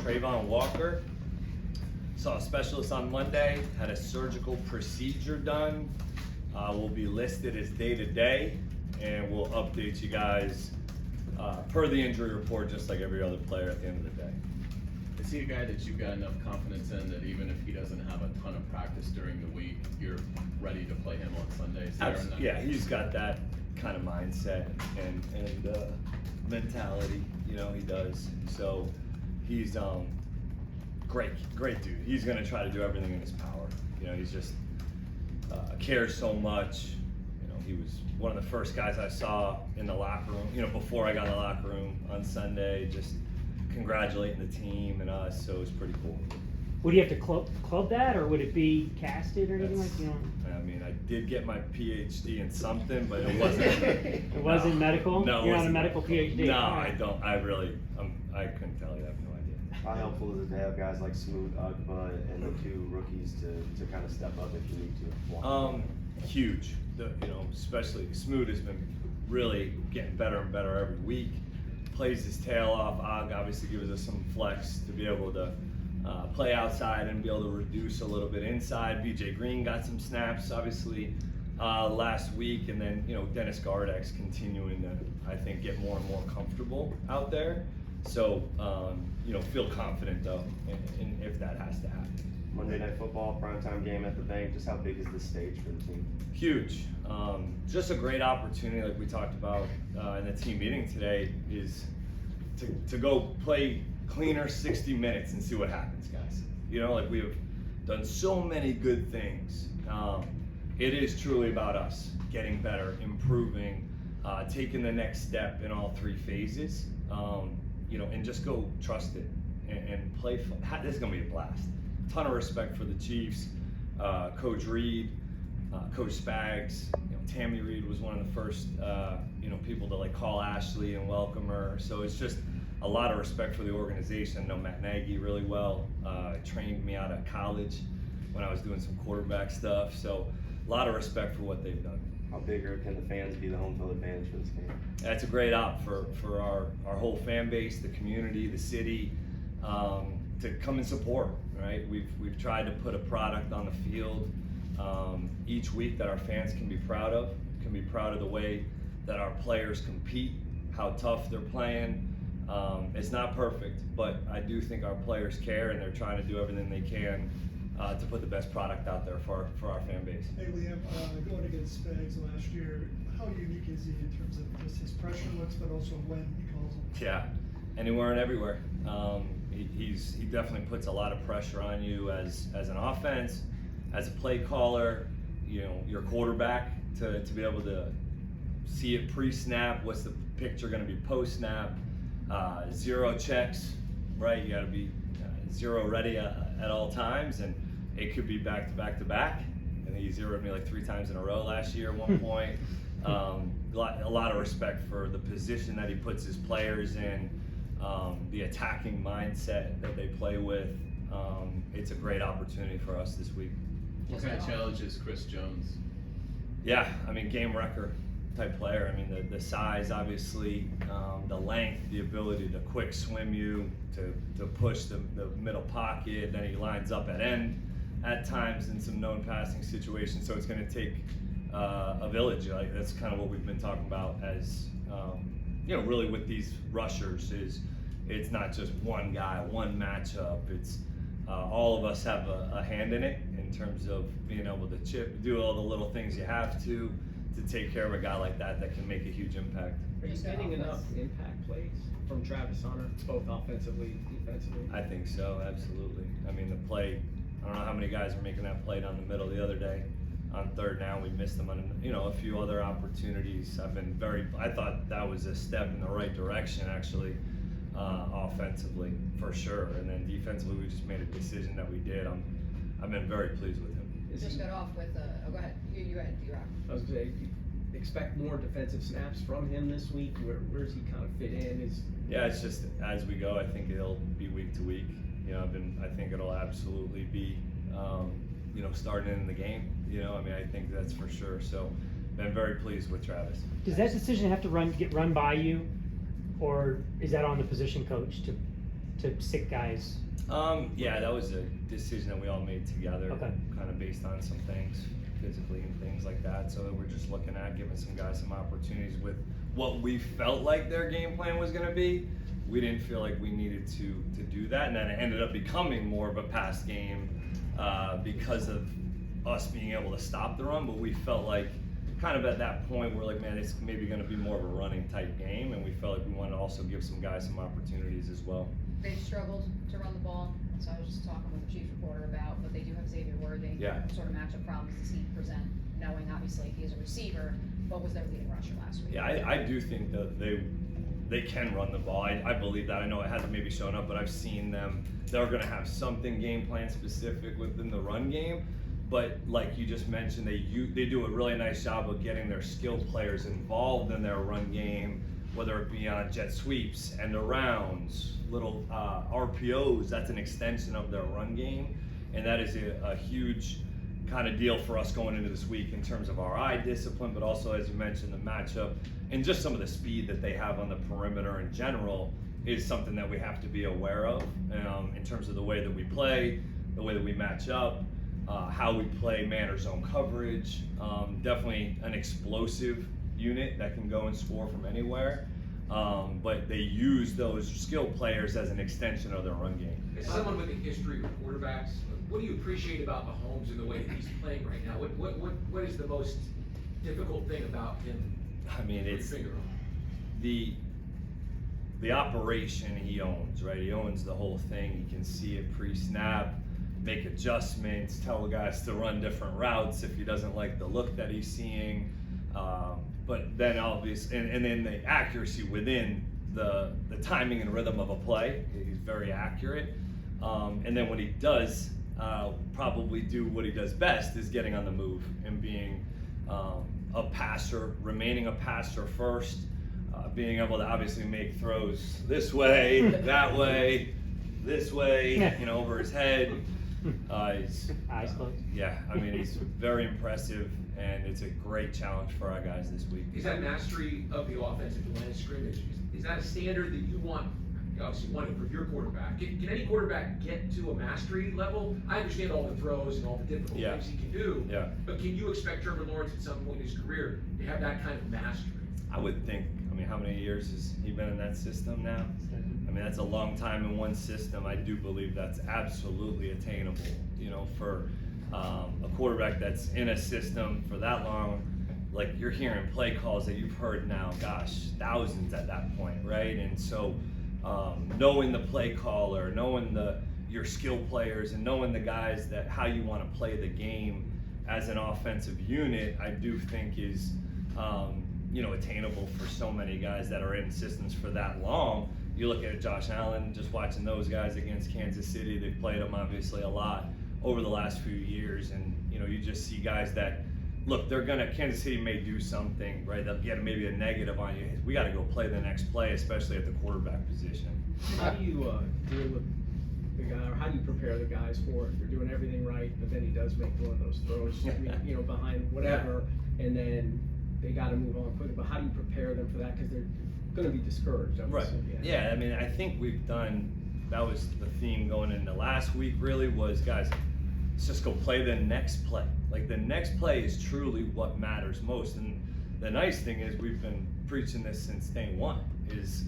Travon Walker. Saw a specialist on Monday, had a surgical procedure done. Will be listed as day-to-day, and we'll update you guys per the injury report, just like every other player at the end of the day. Is he a guy that you've got enough confidence in that even if he doesn't have a ton of practice during the week, you're ready to play him on Sundays? Yeah, he's got that kind of mindset and mentality, you know, he does. So he's great dude. He's gonna try to do everything in his power. You know, he's just cares so much. You know, he was one of the first guys I saw in the locker room, you know, before I got in the locker room on Sunday, just congratulating the team and us, so it was pretty cool. Would you have to club that, or would it be casted or anything like, you know? I mean, I did get my PhD in something, but it wasn't. It wasn't medical? No, You're not a medical PhD? No, I don't. I really, I couldn't tell you. I have no idea. How helpful is it to have guys like Smoot, Ugba, and the two rookies to kind of step up if you need to? Huge. You know, especially Smoot has been really getting better and better every week. Plays his tail off. Og obviously gives us some flex to be able to play outside and be able to reduce a little bit inside. BJ Green got some snaps, obviously, last week, and then, you know, Dennis Gardeck's continuing to, I think, get more and more comfortable out there. So, you know, feel confident though, in if that has to happen. Monday Night Football, primetime game at the bank. Just how big is this stage for the team? Huge. Just a great opportunity, like we talked about in the team meeting today, is to go play cleaner 60 minutes and see what happens, guys. You know, like we have done so many good things. It is truly about us getting better, improving, taking the next step in all three phases. You know, and just go trust it and play. This is gonna be a blast. Ton of respect for the Chiefs, Coach Reed, Coach Spags. You know, Tammy Reed was one of the first, you know, people to like call Ashley and welcome her. So it's just a lot of respect for the organization. I know Matt Nagy really well. Trained me out of college when I was doing some quarterback stuff. So a lot of respect for what they've done. How big can the fans be the home field advantage for this game? That's a great op for our whole fan base, the community, the city, to come and support. Right? We've tried to put a product on the field each week that our fans can be proud of. Can be proud of the way that our players compete, how tough they're playing. It's not perfect, but I do think our players care and they're trying to do everything they can to put the best product out there for our fan base. Hey Liam, going against Spags last year, how unique is he in terms of just his pressure looks, but also when he calls them? Yeah, anywhere and everywhere. He definitely puts a lot of pressure on you as an offense, as a play caller, you know, your quarterback to be able to see it pre-snap. What's the picture going to be post-snap? Zero checks, right? You got to be zero ready at all times, and it could be back to back to back. I think he zeroed me like 3 times in a row last year at one point. A lot of respect for the position that he puts his players in, the attacking mindset that they play with. It's a great opportunity for us this week. What kind of challenge is Chris Jones? Yeah, I mean, game wrecker type player. I mean, the size, obviously, the length, the ability to quick swim you, to push the middle pocket. Then he lines up at end at times in some known passing situations. So it's going to take a village. Like, that's kind of what we've been talking about as, you know, really with these rushers is it's not just one guy, one matchup. It's all of us have a hand in it in terms of being able to do all the little things you have to take care of a guy like that can make a huge impact. Are you getting enough impact plays from Travis Hunter, both offensively, defensively? I think so, absolutely. I mean, the play, I don't know how many guys were making that play down the middle the other day on third down. We missed them on, you know, a few other opportunities. I thought that was a step in the right direction, actually, offensively, for sure. And then defensively, we just made a decision that we did. I've been very pleased with him. Just got off with go ahead. You go ahead, D-Rock. I was going to expect more defensive snaps from him this week. Where does he kind of fit in? Yeah, it's just as we go. I think it'll be week to week. You know, I think it'll absolutely be, you know, starting in the game. You know, I mean, I think that's for sure. So, been very pleased with Travis. Does that decision have to get run by you, or is that on the position coach to to sit guys? Yeah, that was a decision that we all made together, Okay. kind of based on some things physically and things like that. So we're just looking at giving some guys some opportunities with what we felt like their game plan was going to be. We didn't feel like we needed to do that, and then it ended up becoming more of a pass game because of us being able to stop the run. But we felt like kind of at that point we're like, man, it's maybe going to be more of a running type game, and we felt like we wanted to also give some guys some opportunities as well. They've struggled to run the ball, so I was just talking with the chief reporter about, but they do have Xavier Worthy. Yeah. What sort of matchup problems does he present, knowing obviously he is a receiver, what was their leading rusher last week? Yeah, I do think that they can run the ball. I believe that. I know it hasn't maybe shown up, but I've seen them. They're going to have something game plan specific within the run game. But like you just mentioned, they do a really nice job of getting their skilled players involved in their run game, whether it be on jet sweeps, end arounds, little RPOs. That's an extension of their run game, and that is a huge kind of deal for us going into this week in terms of our eye discipline, but also, as you mentioned, the matchup and just some of the speed that they have on the perimeter in general is something that we have to be aware of in terms of the way that we play, the way that we match up, how we play man or zone coverage. Definitely an explosive unit that can go and score from anywhere, but they use those skilled players as an extension of their run game. As someone with a history with quarterbacks, what do you appreciate about Mahomes and the way that he's playing right now? What is the most difficult thing about him? I mean, Put your it's finger on? the operation he owns, right? He owns the whole thing. He can see it pre-snap, make adjustments, tell the guys to run different routes if he doesn't like the look that he's seeing. But then obviously, and then the accuracy within the timing and rhythm of a play, he's very accurate. And then when he does probably do what he does best is getting on the move and being a passer, remaining a passer first, being able to obviously make throws this way, that way, this way, you know, over his head. He's, Eyes closed. yeah, I mean, he's very impressive, and it's a great challenge for our guys this week. Is that mastery of the offensive line of scrimmage, is that a standard that you want, you obviously want it for your quarterback? Can any quarterback get to a mastery level? I understand all the throws and all the difficult Yeah. things he can do, Yeah. but can you expect Trevor Lawrence at some point in his career to have that kind of mastery? I would think, I mean, how many years has he been in that system now? I mean, that's a long time in one system. I do believe that's absolutely attainable, you know, for a quarterback that's in a system for that long. Like, you're hearing play calls that you've heard now, gosh, thousands at that point, right? And so knowing the play caller, knowing your skilled players, and knowing the guys that how you want to play the game as an offensive unit, I do think is you know, attainable for so many guys that are in systems for that long. You look at Josh Allen, just watching those guys against Kansas City. They've played them obviously a lot over the last few years, and you know, you just see guys that look, Kansas City may do something, right? They'll get maybe a negative on you. We got to go play the next play, especially at the quarterback position. How do you deal with the guy, or how do you prepare the guys for it? They're doing everything right, but then he does make one of those throws, you know, behind whatever, and then they got to move on quickly. But how do you prepare them for that? Because they're going to be discouraged. Right. Yeah, I mean, I think we've done, that was the theme going into last week really, was guys, let's just go play the next play. Like, the next play is truly what matters most. And the nice thing is, we've been preaching this since day one, is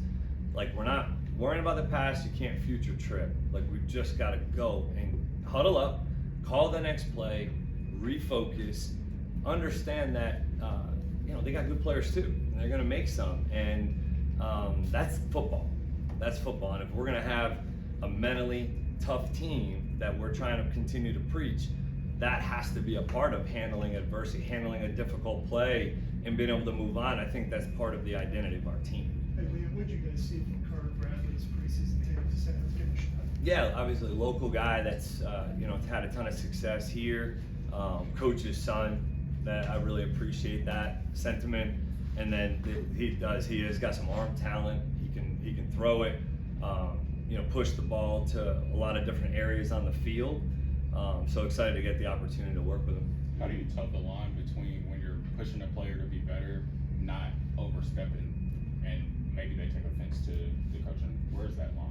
like, we're not worrying about the past. You can't future trip. Like, we've just got to go and huddle up, call the next play, refocus, understand that you know, they got good players too, and they're going to make some, and that's football. That's football. And if we're going to have a mentally tough team that we're trying to continue to preach, that has to be a part of handling adversity, handling a difficult play, and being able to move on. I think that's part of the identity of our team. Hey, Liam, what'd you guys see from Carter Bradley's preseason tape to say let's get a shot? Yeah, obviously a local guy that's you know, had a ton of success here. Coach's son, that I really appreciate that sentiment. And then he has got some arm talent. He can throw it, you know, push the ball to a lot of different areas on the field. So excited to get the opportunity to work with him. How do you tug the line between when you're pushing a player to be better, not overstepping, and maybe they take offense to the coaching? Where's that line?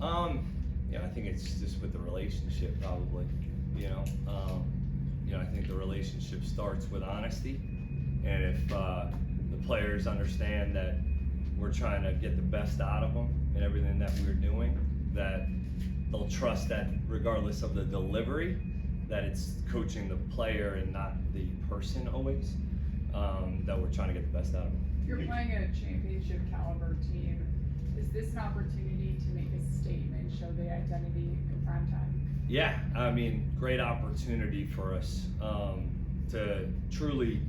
I think it's just with the relationship probably, I think the relationship starts with honesty, and if the players understand that we're trying to get the best out of them in everything that we're doing, that they'll trust that regardless of the delivery, that it's coaching the player and not the person always, that we're trying to get the best out of them. You're playing a championship caliber team. Is this an opportunity to make a statement, show the identity in prime time? Yeah, I mean, great opportunity for us to truly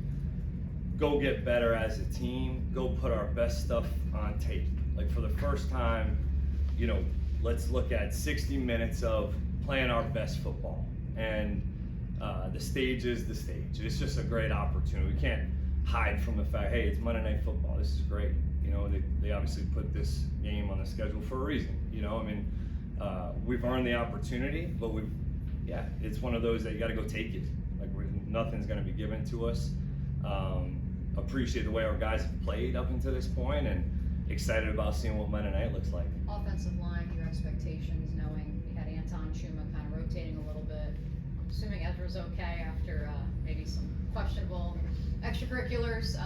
go get better as a team, go put our best stuff on tape. Like for the first time, let's look at 60 minutes of playing our best football. And the stage is the stage. It's just a great opportunity. We can't hide from the fact, hey, it's Monday Night Football. This is great. They obviously put this game on the schedule for a reason. We've earned the opportunity, but it's one of those that you got to go take it. Like nothing's going to be given to us. Appreciate the way our guys have played up until this point, and excited about seeing what Monday night looks like. Offensive line, your expectations, knowing we had Anton Chuma kind of rotating a little bit. I'm assuming Ezra's okay after maybe some questionable extracurriculars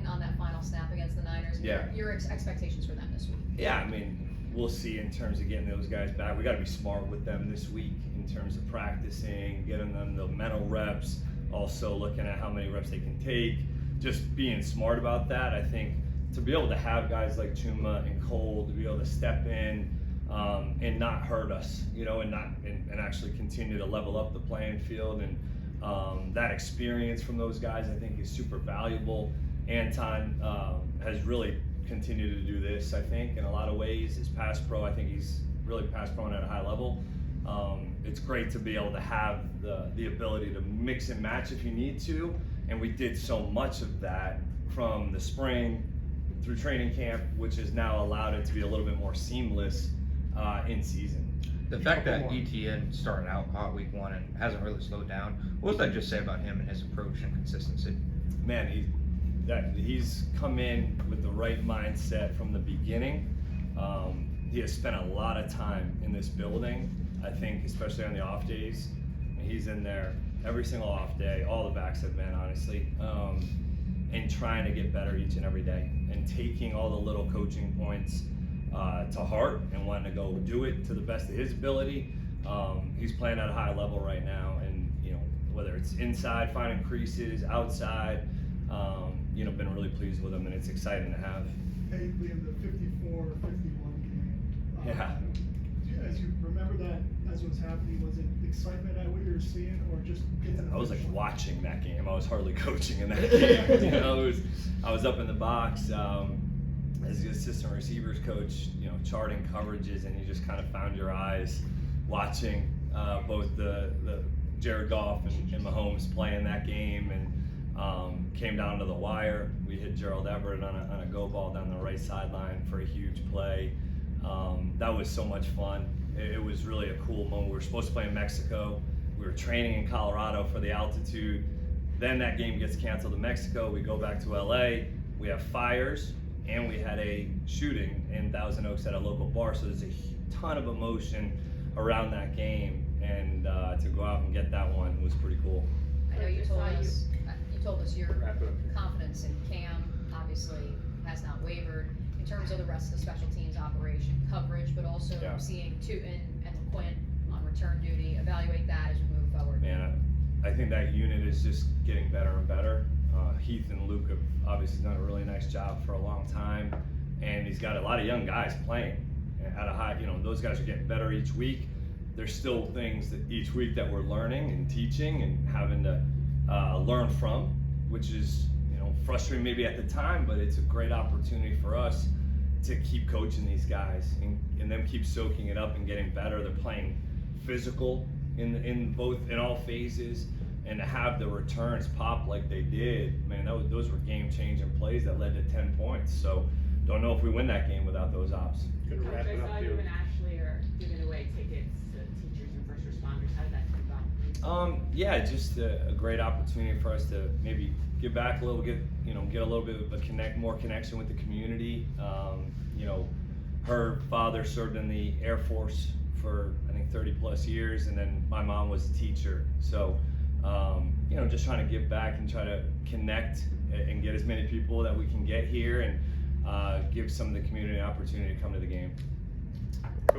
on that final snap against the Niners. Yeah. Your expectations for them this week? Yeah, I mean, we'll see in terms of getting those guys back. We got to be smart with them this week in terms of practicing, getting them the mental reps, also looking at how many reps they can take, just being smart about that. I think to be able to have guys like Chuma and Cole to be able to step in and not hurt us, and actually continue to level up the playing field, and that experience from those guys I think is super valuable. Anton has really continued to do this, I think, in a lot of ways. His pass pro, I think he's really pass pro at a high level. It's great to be able to have the ability to mix and match if you need to, and we did so much of that from the spring through training camp, which has now allowed it to be a little bit more seamless in season. The fact that ETN started out hot week 1 and hasn't really slowed down, what does that just say about him and his approach and consistency? Man, he's come in with the right mindset from the beginning. He has spent a lot of time in this building, I think, especially on the off days. He's in there every single off day, all the backs have been, honestly, and trying to get better each and every day, and taking all the little coaching points to heart and wanting to go do it to the best of his ability. He's playing at a high level right now, and whether it's inside, finding creases, outside, been really pleased with him, and it's exciting to have. Hey, Liam, the 54-51 game. Yeah. As you remember that as it was happening, was it excitement at what you were seeing, or just getting the I was like finish line? watching that game. I was hardly coaching in that game. I was up in the box as the assistant receivers coach, charting coverages, and you just kind of found your eyes watching both the Jared Goff and Mahomes playing that game, and came down to the wire. We hit Gerald Everett on a go ball down the right sideline for a huge play. That was so much fun. It was really a cool moment. We were supposed to play in Mexico. We were training in Colorado for the altitude. Then that game gets canceled in Mexico. We go back to LA. We have fires, and we had a shooting in Thousand Oaks at a local bar. So there's a ton of emotion around that game, and to go out and get that one was pretty cool. I know you told us your confidence in Cam obviously has not wavered in terms of the rest of the special teams operation coverage, but also seeing Tootin and LeQuint on return duty. Evaluate that as we move forward. Man, I think that unit is just getting better and better. Heath and Luke have obviously done a really nice job for a long time, and he's got a lot of young guys playing at a high. Those guys are getting better each week. There's still things that each week that we're learning and teaching and having to learn from, which is frustrating maybe at the time, but it's a great opportunity for us to keep coaching these guys and them keep soaking it up and getting better. They're playing physical in all phases, and to have the returns pop like they did, man, those were game-changing plays that led to 10 points. So don't know if we win that game without those ops. Coach, I saw you and Ashley are giving away tickets to teachers and first responders. How did that come about? Yeah, just a great opportunity for us to maybe give back a little, get a little bit of more connection with the community. her father served in the Air Force for I think 30 plus years, and then my mom was a teacher. So, you know, just trying to give back and try to connect and get as many people that we can get here, and give some of the community an opportunity to come to the game.